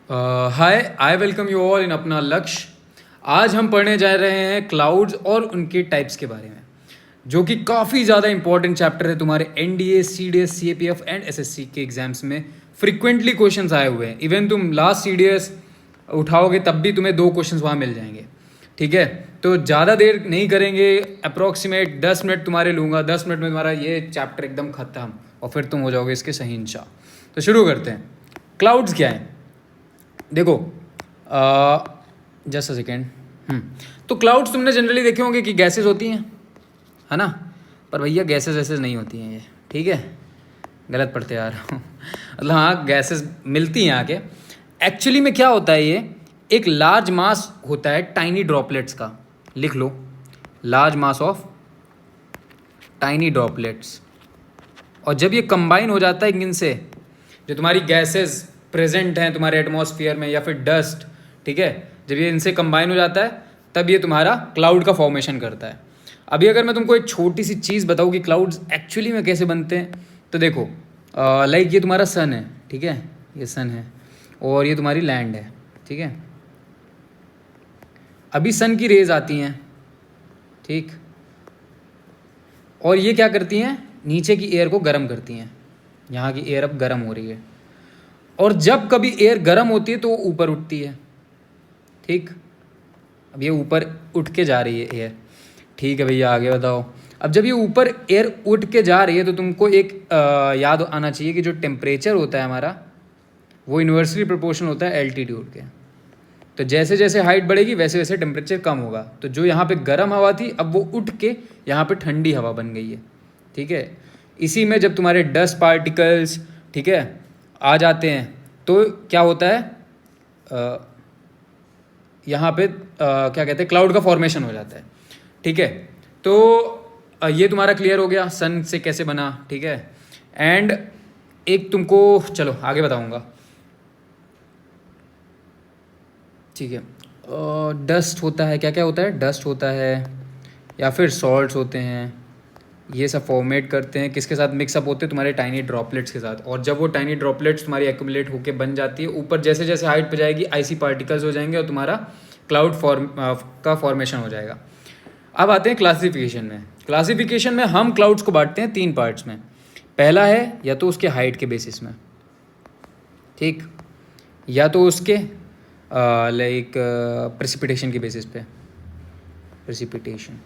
Hi, I welcome you all in अपना लक्ष्य। आज हम पढ़ने जा रहे हैं क्लाउड्स और उनके टाइप्स के बारे में, जो कि काफ़ी ज़्यादा इंपॉर्टेंट चैप्टर है तुम्हारे NDA, CDS, CAPF and SSC के एग्जाम्स में फ्रिक्वेंटली क्वेश्चंस आए हुए हैं। इवन तुम लास्ट सीडीएस उठाओगे तब भी तुम्हें 2 क्वेश्चंस वहाँ मिल जाएंगे। ठीक है, तो ज़्यादा देर नहीं करेंगे, अप्रॉक्सीमेट 10 मिनट तुम्हारे लूँगा। 10 मिनट में तुम्हारा ये चैप्टर एकदम ख़त्म और फिर तुम हो जाओगे इसके शहींशाह। तो शुरू करते हैं। क्लाउड्स क्या है? देखो, जस्ट अ सेकेंड। तो क्लाउड्स तुमने जनरली देखे होंगे कि गैसेस होती हैं, है ना? पर भैया गैसेस वैसेस नहीं होती हैं ये, ठीक है? गलत पढ़ते आ रहा हूँ। मतलब हाँ, गैसेस मिलती हैं आके। एक्चुअली में क्या होता है, ये एक लार्ज मास होता है टाइनी ड्रॉपलेट्स का। लिख लो, large mass of tiny droplets. और जब ये कंबाइन हो जाता है इनसे, जो तुम्हारी गैसेस प्रेजेंट हैं तुम्हारे एटमॉस्फेयर में या फिर डस्ट, ठीक है, जब ये इनसे कंबाइन हो जाता है तब ये तुम्हारा क्लाउड का फॉर्मेशन करता है। अभी अगर मैं तुमको एक छोटी सी चीज़ बताऊँ कि क्लाउड्स एक्चुअली में कैसे बनते हैं, तो देखो, लाइक ये तुम्हारा सन है, ठीक है, ये सन है और ये तुम्हारी लैंड है, ठीक है। अभी सन की रेज आती हैं, ठीक, और ये क्या करती हैं, नीचे की एयर को गर्म करती हैं। यहाँ की एयर अब गर्म हो रही है और जब कभी एयर गर्म होती है तो वो ऊपर उठती है, ठीक। अब ये ऊपर उठ के जा रही है एयर, ठीक है भैया, आगे बताओ। अब जब ये ऊपर एयर उठ के जा रही है तो तुमको एक याद आना चाहिए कि जो टेम्परेचर होता है हमारा, वो इन्वर्सली प्रोपोर्शनल होता है एल्टीट्यूड के। तो जैसे जैसे हाइट बढ़ेगी वैसे वैसे टेम्परेचर कम होगा। तो जो यहाँ पे गर्म हवा थी अब वो उठ के यहाँ पे ठंडी हवा बन गई है, ठीक है। इसी में जब तुम्हारे डस्ट पार्टिकल्स, ठीक है, आ जाते हैं तो क्या होता है, यहाँ पे क्या कहते हैं, क्लाउड का फॉर्मेशन हो जाता है, ठीक है। तो ये तुम्हारा क्लियर हो गया सन से कैसे बना, ठीक है। एंड एक तुमको चलो आगे बताऊंगा, ठीक है। डस्ट होता है, क्या क्या होता है, डस्ट होता है या फिर सॉल्ट्स होते हैं, ये सब फॉर्मेट करते हैं किसके साथ, मिक्सअप होते हैं तुम्हारे टाइनी ड्रॉपलेट्स के साथ। और जब वो टाइनी ड्रॉपलेट्स तुम्हारी एक्यूमुलेट होकर बन जाती है, ऊपर जैसे जैसे हाइट पे जाएगी आइसी पार्टिकल्स हो जाएंगे और तुम्हारा क्लाउड का फॉर्मेशन हो जाएगा। अब आते हैं क्लासिफिकेशन में। क्लासिफिकेशन में हम क्लाउड्स को बांटते हैं 3 पार्ट्स में। पहला है या तो उसके हाइट के बेसिस में, ठीक, या तो उसके लाइक प्रेसिपिटेशन के बेसिस पे, प्रेसिपिटेशन,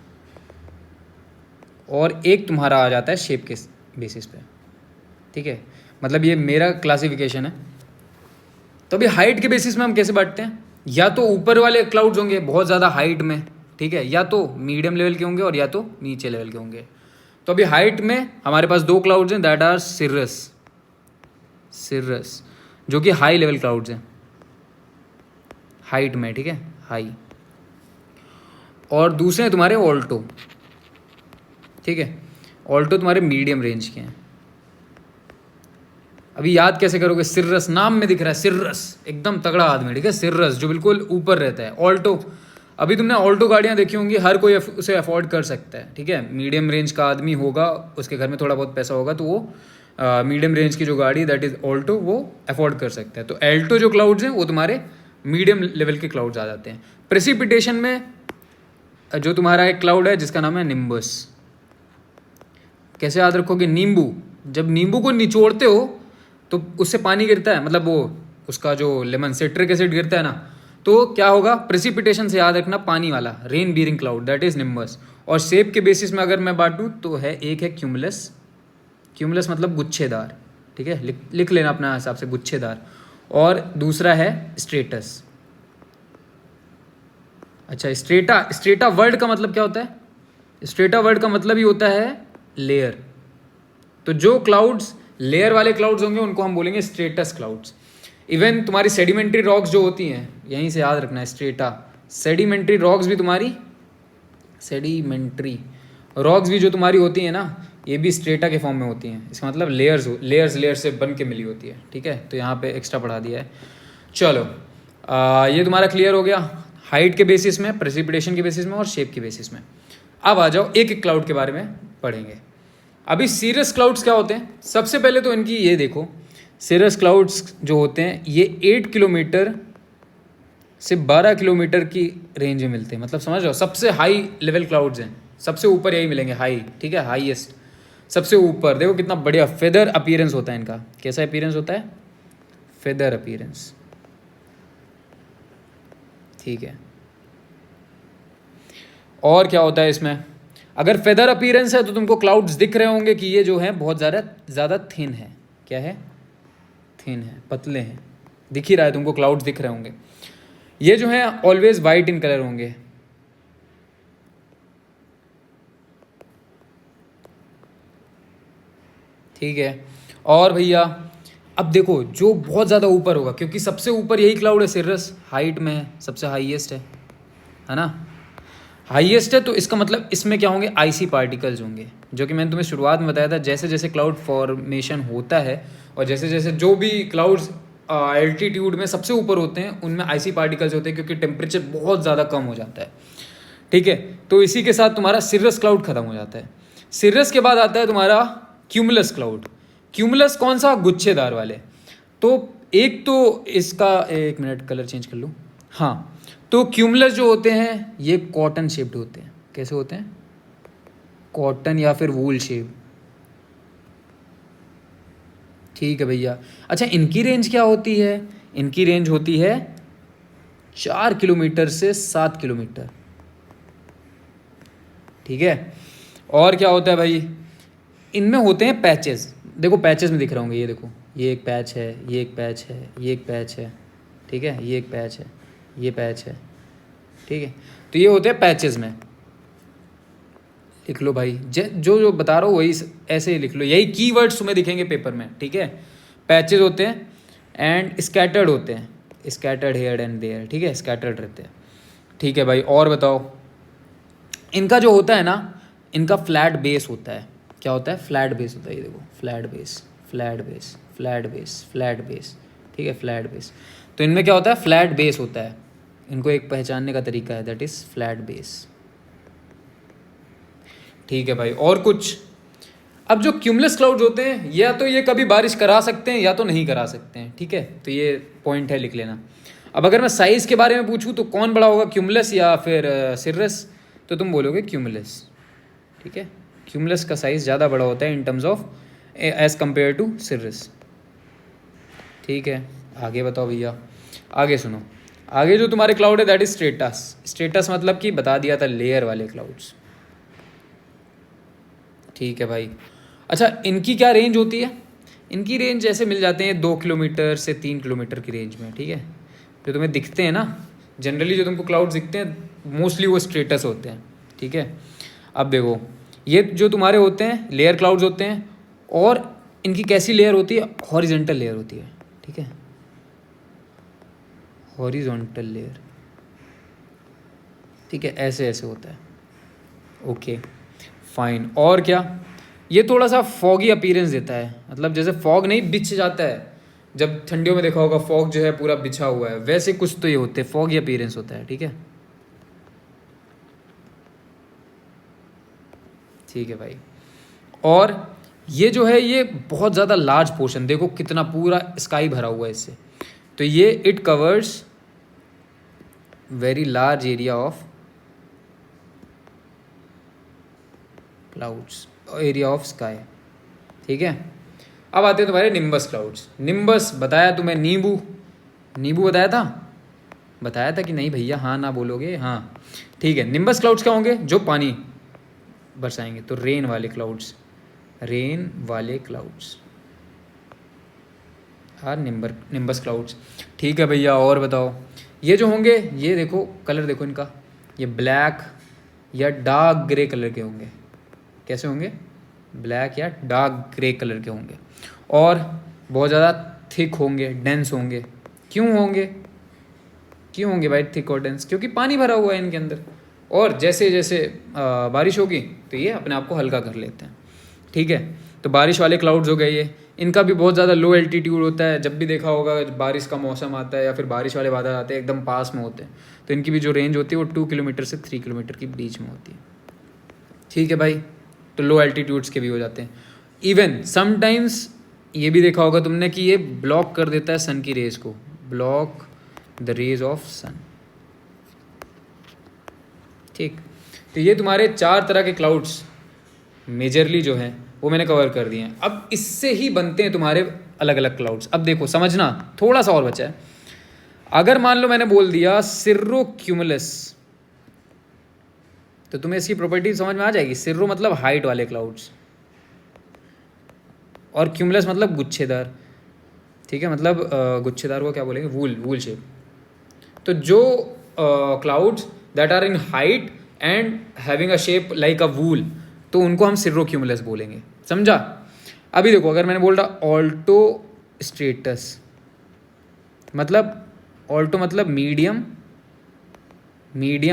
और एक तुम्हारा आ जाता है शेप के बेसिस पे, ठीक है। मतलब ये मेरा क्लासिफिकेशन है। तो अभी हाइट के बेसिस में हम कैसे बांटते हैं, या तो ऊपर वाले क्लाउड्स होंगे बहुत ज़्यादा हाइट में, ठीक है, या तो मीडियम लेवल के होंगे और या तो नीचे लेवल के होंगे। तो अभी हाइट में हमारे पास 2 क्लाउड्स हैं, दैट आर सिर्रस, सिर्रस जो कि हाई लेवल क्लाउड्स हैं हाइट में, ठीक है, हाई। और दूसरे हैं तुम्हारे ऑल्टो, ठीक है। ऑल्टो तुम्हारे मीडियम रेंज के हैं। अभी याद कैसे करोगे, सिर्रस नाम में दिख रहा है, सिर्रस एकदम तगड़ा आदमी, ठीक है, सिर्रस जो बिल्कुल ऊपर रहता है। ऑल्टो, अभी तुमने ऑल्टो गाड़ियाँ देखी होंगी, हर कोई उसे अफोर्ड कर सकता है, ठीक है। मीडियम रेंज का आदमी होगा, उसके घर में थोड़ा बहुत पैसा होगा तो वो मीडियम रेंज की जो गाड़ी दैट इज़ ऑल्टो वो अफोर्ड कर सकता है। तो एल्टो जो क्लाउड्स हैं वो तुम्हारे मीडियम लेवल के क्लाउड्स आ जाते हैं। प्रेसिपिटेशन में जो तुम्हारा एक क्लाउड है जिसका नाम है निम्बस। कैसे याद रखोगे, नींबू, जब नींबू को निचोड़ते हो तो उससे पानी गिरता है, मतलब वो उसका जो लेमन सिट्रिक एसिड गिरता है ना, तो क्या होगा, प्रेसिपिटेशन से याद रखना, पानी वाला rain bearing cloud that is nimbus. और शेप के बेसिस में अगर मैं बांटूं तो है, एक है क्यूमुलस, क्यूमुलस मतलब गुच्छेदार, ठीक है, लिख लेना अपना हिसाब से, गुच्छेदार। और दूसरा है स्ट्रेटस। अच्छा, स्ट्रेटा, स्ट्रेटा वर्ड का मतलब क्या होता है, स्ट्रेटा वर्ड का मतलब ही होता है लेयर। तो जो क्लाउड्स लेयर वाले क्लाउड्स होंगे उनको हम बोलेंगे स्ट्रेटस क्लाउड्स। इवन तुम्हारी सेडिमेंट्री रॉक्स जो होती हैं, यहीं से याद रखना है, स्ट्रेटा, सेडिमेंट्री रॉक्स भी तुम्हारी, सेडिमेंट्री रॉक्स भी जो तुम्हारी होती हैं ना, ये भी स्ट्रेटा के फॉर्म में होती हैं। इसका मतलब लेयर्स लेयर्स से बन के मिली होती है, ठीक है। तो यहाँ पे एक्स्ट्रा पढ़ा दिया है। चलो, ये तुम्हारा क्लियर हो गया हाइट के बेसिस में, प्रेसिपिटेशन के बेसिस में और शेप के बेसिस में। अब आ जाओ एक एक क्लाउड के बारे में पढ़ेंगे। अभी सीरियस क्लाउड्स क्या होते हैं, सबसे पहले तो इनकी ये देखो, सिरस क्लाउड्स जो होते हैं ये 8 किलोमीटर से 12 किलोमीटर की रेंज में मिलते हैं, मतलब समझ रहे हो, सबसे हाई लेवल क्लाउड्स हैं, सबसे ऊपर यही मिलेंगे हाई, ठीक है, हाईएस्ट सबसे ऊपर। देखो कितना बढ़िया फेदर अपीयरेंस होता है इनका, कैसा अपीयरेंस होता है, फेदर अपीयरेंस, ठीक है। और क्या होता है इसमें, अगर फेदर अपीयरेंस है तो तुमको क्लाउड्स दिख रहे होंगे कि ये जो है बहुत ज़्यादा थिन है, क्या है, थिन है, पतले हैं, दिख ही रहा है तुमको, क्लाउड्स दिख रहे होंगे। ये जो है ऑलवेज वाइट इन कलर होंगे, ठीक है। और भैया अब देखो जो बहुत ज़्यादा ऊपर होगा, क्योंकि सबसे ऊपर यही क्लाउड है, सिरस हाइट में है, सबसे हाईएस्ट है ना, हाईएस्ट है, तो इसका मतलब इसमें क्या होंगे, आइसी पार्टिकल्स होंगे, जो कि मैंने तुम्हें शुरुआत में बताया था, जैसे जैसे क्लाउड फॉर्मेशन होता है और जैसे जैसे जो भी क्लाउड्स एल्टीट्यूड में सबसे ऊपर होते हैं उनमें आइसी पार्टिकल्स होते हैं, क्योंकि टेम्परेचर बहुत ज़्यादा कम हो जाता है, ठीक है। तो इसी के साथ तुम्हारा सिरस क्लाउड खत्म हो जाता है। सिरस के बाद आता है तुम्हारा क्यूमुलस क्लाउड। क्यूमुलस कौन सा, गुच्छेदार वाले। तो एक तो इसका, एक मिनट कलर चेंज कर लूँ, हाँ, तो क्यूमुलस जो होते हैं ये कॉटन शेप्ड होते हैं, कैसे होते हैं, कॉटन या फिर वूल शेप, ठीक है भैया। अच्छा इनकी रेंज क्या होती है, इनकी रेंज होती है 4 किलोमीटर से 7 किलोमीटर, ठीक है। और क्या होता है भाई, इनमें होते हैं पैचेस, देखो पैचेस में दिख रहे होंगे, ये देखो, ये एक पैच है, ये एक पैच है, ये एक पैच है, ठीक है, ये एक पैच है, ये पैच है, ठीक है। तो ये होते हैं पैचेस में, लिख लो भाई, जो जो बता रहा हूँ वही ऐसे ही लिख लो, यही कीवर्ड्स तुम्हें दिखेंगे पेपर में, ठीक है। पैचेस होते हैं एंड स्कैटर्ड होते हैं, स्कैटर्ड हेयर एंड देयर, ठीक है, स्कैटर्ड रहते हैं, ठीक है भाई। और बताओ, इनका जो होता है ना, इनका फ्लैट बेस होता है, क्या होता है, फ्लैट बेस होता है, ये देखो flat base, flat base, flat base, flat base, ठीक है, फ्लैट बेस। तो इनमें क्या होता है, फ्लैट बेस होता है, इनको एक पहचानने का तरीका है, दैट इज़ फ्लैट बेस, ठीक है भाई। और कुछ, अब जो क्यूमुलस क्लाउड्स होते हैं या तो ये कभी बारिश करा सकते हैं या तो नहीं करा सकते हैं, ठीक है, तो ये पॉइंट है, लिख लेना। अब अगर मैं साइज़ के बारे में पूछूं तो कौन बड़ा होगा, क्यूमुलस या फिर सिरस, तो तुम बोलोगे क्यूमुलस, ठीक है, क्यूमुलस का साइज़ ज़्यादा बड़ा होता है in terms of as compare to cirrus, ठीक है। आगे बताओ भैया, आगे सुनो, आगे जो तुम्हारे क्लाउड है दैट इज स्ट्रेटस। स्ट्रेटस मतलब कि बता दिया था, लेयर वाले क्लाउड्स, ठीक है भाई। अच्छा इनकी क्या रेंज होती है, इनकी रेंज जैसे मिल जाते हैं 2 किलोमीटर से 3 किलोमीटर की रेंज में, ठीक है। जो तुम्हें दिखते हैं ना, जनरली जो तुमको क्लाउड्स दिखते हैं मोस्टली वो स्ट्रेटस होते हैं, ठीक है। अब देखो ये जो तुम्हारे होते हैं लेयर क्लाउड्स होते हैं, और इनकी कैसी लेयर होती है, हॉरिजेंटल लेयर होती है, ठीक है, हॉरिजॉन्टल लेयर, ठीक है, ऐसे ऐसे होता है, ओके फाइन। और क्या, ये थोड़ा सा फॉगी अपीयरेंस देता है, मतलब जैसे फॉग नहीं बिछ जाता है, जब ठंडियों में देखा होगा फॉग जो है पूरा बिछा हुआ है, वैसे कुछ तो ये होते हैं, फॉगी अपीयरेंस होता है, ठीक है, ठीक है भाई। और ये जो है ये बहुत ज़्यादा लार्ज पोर्शन, देखो कितना पूरा स्काई भरा हुआ है इससे, तो ये it covers very large area of clouds, area of sky, ठीक है। अब आते हैं तुम्हारे निम्बस क्लाउड्स। निम्बस बताया तुम्हें, नींबू, नींबू बताया था कि नहीं भैया, हाँ ना बोलोगे, हाँ ठीक है। निम्बस क्लाउड्स क्या होंगे, जो पानी बरसाएंगे, तो रेन वाले क्लाउड्स, रेन वाले क्लाउड्स आर निम्बस क्लाउड्स, ठीक है भैया। और बताओ, ये जो होंगे, ये देखो कलर देखो इनका, ये ब्लैक या डार्क ग्रे कलर के होंगे, कैसे होंगे, ब्लैक या डार्क ग्रे कलर के होंगे, और बहुत ज़्यादा थिक होंगे, डेंस होंगे। क्यों होंगे, क्यों होंगे भाई थिक और डेंस, क्योंकि पानी भरा हुआ है इनके अंदर, और जैसे जैसे बारिश होगी तो ये अपने आप को हल्का कर लेते हैं, ठीक है। तो बारिश वाले क्लाउड्स हो गए ये, इनका भी बहुत ज़्यादा लो एल्टीट्यूड होता है, जब भी देखा होगा बारिश का मौसम आता है या फिर बारिश वाले बादल आते हैं एकदम पास में होते हैं, तो इनकी भी जो रेंज होती है वो 2 किलोमीटर से 3 किलोमीटर के बीच में होती है, ठीक है भाई। तो लो एल्टीट्यूड्स के भी हो जाते हैं, इवन समटाइम्स ये भी देखा होगा तुमने कि ये ब्लॉक कर देता है सन की रेज को, ब्लॉक द रेज ऑफ सन। ठीक, तो ये तुम्हारे 4 तरह के क्लाउड्स मेजरली जो हैं वो मैंने कवर कर दिए हैं। अब इससे ही बनते हैं तुम्हारे अलग अलग क्लाउड्स। अब देखो समझना, थोड़ा सा और बचा है। अगर मान लो मैंने बोल दिया सिर्रो क्यूमुलस, तो तुम्हें इसकी प्रॉपर्टी समझ में आ जाएगी। सिर्रो मतलब हाइट वाले क्लाउड्स, और क्यूमुलस मतलब गुच्छेदार। ठीक है, मतलब गुच्छेदार को क्या बोलेंगे, वूल शेप। तो जो clouds that are in height and having a shape like a wool, तो उनको हम सिर्रो क्यूमुलस बोलेंगे। समझा? अभी देखो, अगर मैंने बोल रहा ऑल्टो स्ट्रेटस, मतलब ऑल्टो मतलब मीडियम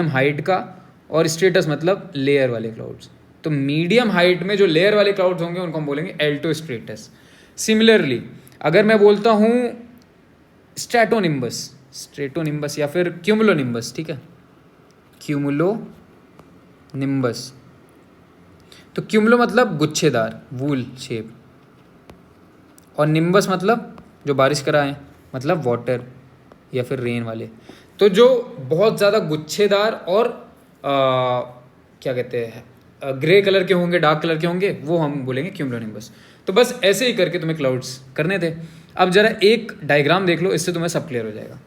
हाइट का, और स्ट्रेटस मतलब लेयर वाले क्लाउड्स। तो मीडियम हाइट में जो लेयर वाले क्लाउड्स होंगे उनको हम बोलेंगे एल्टो स्ट्रेटस। सिमिलरली अगर मैं बोलता हूँ स्ट्रेटोनिम्बस या फिर क्यूमुलोनिम्बस, ठीक है, क्यूमुलोनिम्बस, तो क्यूमुलो मतलब गुच्छेदार वूल शेप, और निम्बस मतलब जो बारिश कराए, मतलब वाटर या फिर रेन वाले। तो जो बहुत ज़्यादा गुच्छेदार और क्या कहते हैं ग्रे कलर के होंगे, डार्क कलर के होंगे, वो हम बोलेंगे क्यूमुलोनिम्बस। तो बस ऐसे ही करके तुम्हें क्लाउड्स करने थे। अब जरा एक डायग्राम देख लो, इससे तुम्हें सब क्लियर हो जाएगा।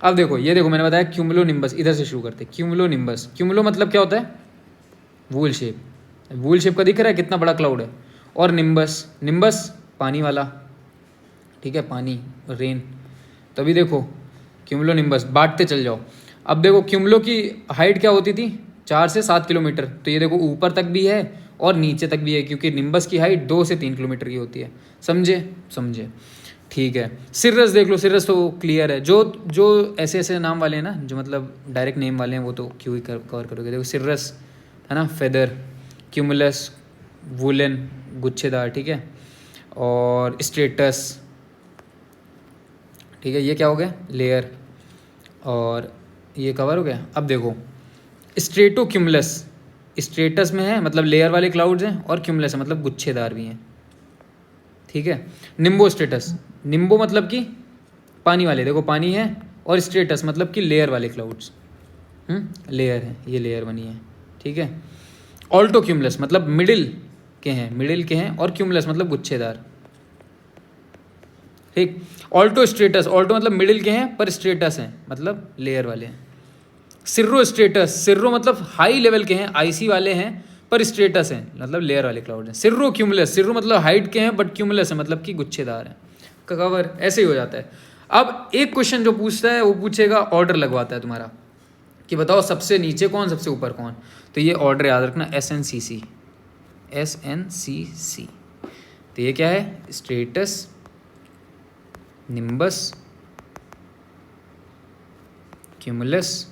अब देखो, ये देखो मैंने बताया क्यूमुलोनिम्बस, इधर से शुरू करते। क्यूमुलोनिम्बस, क्यूमुलो मतलब क्या होता है, वूल शेप। वूल शेप का दिख रहा है कितना बड़ा क्लाउड है। और निम्बस पानी वाला, ठीक है, पानी, रेन। तो अभी देखो क्यूमुलोनिम्बस बांटते चल जाओ। अब देखो क्यूमुलो की हाइट क्या होती थी, 4 से 7 किलोमीटर। तो ये देखो ऊपर तक भी है और नीचे तक भी है, क्योंकि निम्बस की हाइट 2 से 3 किलोमीटर की होती है। समझे? ठीक है। सिर्रस देख लो, सिर्रस तो क्लियर है। जो ऐसे नाम वाले हैं ना, जो मतलब डायरेक्ट नेम वाले हैं, वो तो क्यों ही कवर करोगे। देखो सिर्रस है ना, फेदर, क्यूमुलस वुलन गुच्छेदार, ठीक है, और स्ट्रेटस, ठीक है, ये क्या हो गया, लेयर, और ये कवर हो गया। अब देखो स्ट्रेटो क्यूमुलस, स्ट्रेटस में है मतलब लेयर वाले क्लाउड्स हैं, और क्यूमुलस है मतलब गुच्छेदार भी हैं। ठीक है। निम्बो स्ट्रेटस, निम्बो मतलब कि पानी वाले, देखो पानी है, और स्ट्रेटस मतलब कि लेयर वाले क्लाउड्स, लेयर है, ये लेयर बनी है। ठीक है। ऑल्टो क्यूमुलस मतलब मिडिल के हैं, और क्यूमुलस मतलब गुच्छेदार। ठीक। ऑल्टो स्ट्रेटस, ऑल्टो मतलब मिडिल के हैं पर स्ट्रेटस हैं मतलब लेयर वाले हैं। सिर्रो स्ट्रेटस, सिर्रो मतलब हाई लेवल के हैं, आईसी वाले हैं पर स्ट्रेटस हैं मतलब लेयर वाले क्लाउड हैं। सिर्रो क्यूमुलस, सिर्रो मतलब हाइट के हैं बट क्यूमुलस है मतलब कि गुच्छेदार हैं। कवर ऐसे ही हो जाता है। अब एक क्वेश्चन जो पूछता है वो पूछेगा, ऑर्डर लगवाता है तुम्हारा कि बताओ सबसे नीचे कौन सबसे ऊपर कौन। तो ये ऑर्डर याद रखना, SNCC। तो ये क्या है, स्ट्रेटस, निम्बस, क्यूमुलस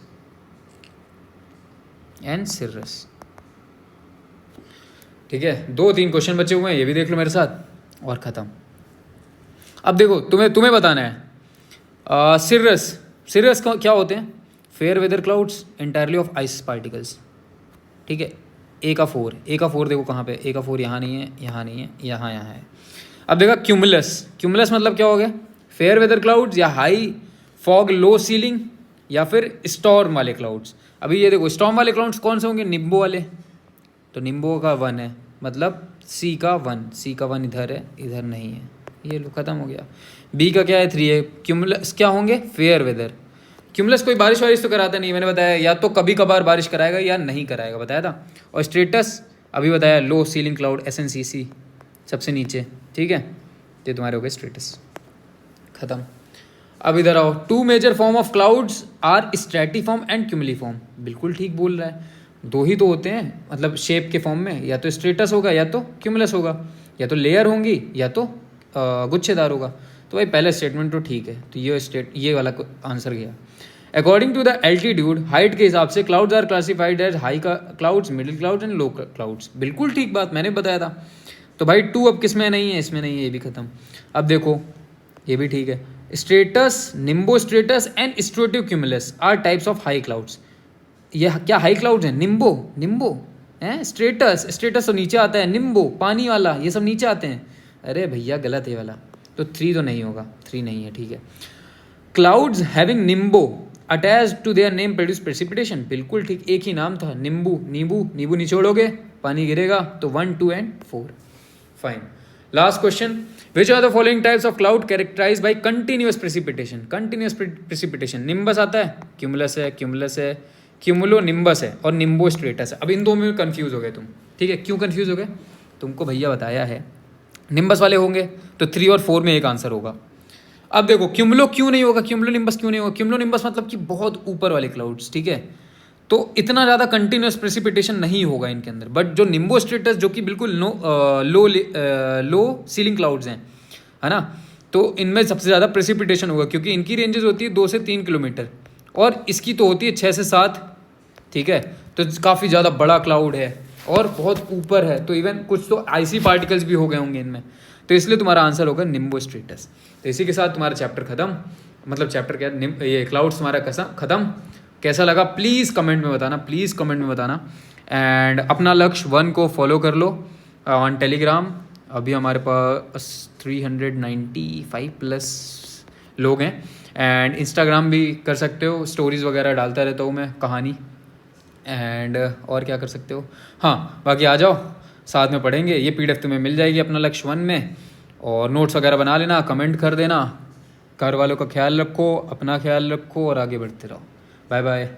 एंड सिर्रस। ठीक है, 2-3 क्वेश्चन बचे हुए हैं, ये भी देख लो मेरे साथ और ख़त्म। अब देखो तुम्हें बताना है सिर्रस क्या होते हैं, fair weather clouds entirely of ice particles. ठीक है। A का 4 देखो कहाँ पे, A का 4 यहाँ नहीं है, यहाँ नहीं है, यहाँ है। अब देखा क्यूमुलस मतलब क्या हो गया, फेयर वेदर क्लाउड्स या हाई फॉग लो सीलिंग या फिर स्टॉर्म वाले क्लाउड्स। अभी ये देखो स्टॉर्म वाले क्लाउड्स कौन से होंगे, निम्बो वाले। तो निम्बो का 1 है मतलब C का 1 इधर है, इधर नहीं है, ये लो खत्म हो गया। B का क्या है, 3 है। क्यूमुलस क्या होंगे, फेयर वेदर। क्यूमुलस कोई बारिश वारिश तो कराता नहीं, मैंने बताया, या तो कभी कभार बारिश कराएगा या नहीं कराएगा, बताया था। और स्ट्रेटस अभी बताया, लो सीलिंग क्लाउड, SNCC सबसे नीचे। ठीक है, ये तुम्हारे हो गए स्ट्रेटस, खत्म। अब इधर आओ, 2 major form of clouds are stratiform and cumuliform. बिल्कुल ठीक बोल रहा है, 2 ही तो होते हैं मतलब शेप के फॉर्म में, या तो स्ट्रेटस होगा या तो क्यूमुलस होगा, या तो लेयर होंगी या तो गुच्छेदार होगा। तो भाई पहला स्टेटमेंट तो ठीक है, तो ये वाला आंसर गया। According to the altitude, height के हिसाब से clouds are classified as high clouds, middle clouds and low clouds. बिल्कुल ठीक बात मैंने बताया था। तो भाई 2 अब किस में नहीं है, इसमें नहीं है, ये भी खत्म। अब देखो ये भी ठीक है, stratus, nimbostratus and stratocumulus are types of high clouds. ये क्या हाई क्लाउड्स हैं, निम्बो है, स्ट्रेटस तो नीचे आता है, निम्बो पानी वाला, ये सब नीचे आते हैं। अरे भैया गलत है वाला, तो 3 तो नहीं होगा, 3 नहीं है, ठीक है। Clouds having nimbo attach to their name produce precipitation, बिल्कुल ठीक, एक ही नाम था, नींबू, नींबू, नींबू निचोड़ोगे पानी गिरेगा, तो 1, 2 and 4। Fine. Last question, which are the following types of cloud characterize by continuous precipitation. Continuous precipitation, nimbus आता है, क्यूमुलस है, क्यूमुलस है, क्यूमुलो निम्बस है और निम्बो स्ट्रेटस है। अब इन दो में कंफ्यूज हो गए तुम, ठीक है, क्यों कंफ्यूज हो गए, तुमको भैया बताया है, निम्बस वाले होंगे तो 3 और 4 में एक आंसर होगा। अब देखो क्यूमुलो क्यों नहीं होगा, क्यूमुलो निम्बस क्यों नहीं होगा, क्यूमुलो निम्बस मतलब कि बहुत ऊपर वाले क्लाउड्स, ठीक है, तो इतना ज़्यादा कंटिन्यूस प्रेसिपिटेशन नहीं होगा इनके अंदर। बट जो निम्बो स्ट्रेटस जो कि बिल्कुल लो सीलिंग क्लाउड्स हैं, है ना, तो इनमें सबसे ज़्यादा प्रेसिपिटेशन होगा, क्योंकि इनकी रेंजेस होती है 2 से 3 किलोमीटर और इसकी तो होती है 6 से 7, ठीक है, तो काफ़ी ज़्यादा बड़ा क्लाउड है और बहुत ऊपर है, तो इवन कुछ तो आइसी पार्टिकल्स भी हो गए होंगे इनमें, तो इसलिए तुम्हारा आंसर होगा निम्बो स्ट्रेटस। तो इसी के साथ तुम्हारा चैप्टर खत्म, मतलब चैप्टर क्या, ये क्लाउड्स तुम्हारा खत्म। कैसा लगा प्लीज़ कमेंट में बताना, प्लीज़ कमेंट में बताना। एंड अपना लक्ष्य 1 को फॉलो कर लो ऑन टेलीग्राम। अभी हमारे पास 395 प्लस लोग हैं। एंड इंस्टाग्राम भी कर सकते हो, स्टोरीज़ वगैरह डालता रहता हूँ मैं, कहानी। एंड और क्या कर सकते हो, हाँ बाकी आ जाओ साथ में पढ़ेंगे। ये PDF तुम्हें मिल जाएगी अपना लक्ष्य 1 में, और नोट्स वगैरह बना लेना, कमेंट कर देना। घर वालों का ख्याल रखो, अपना ख्याल रखो और आगे बढ़ते रहो। Bye bye.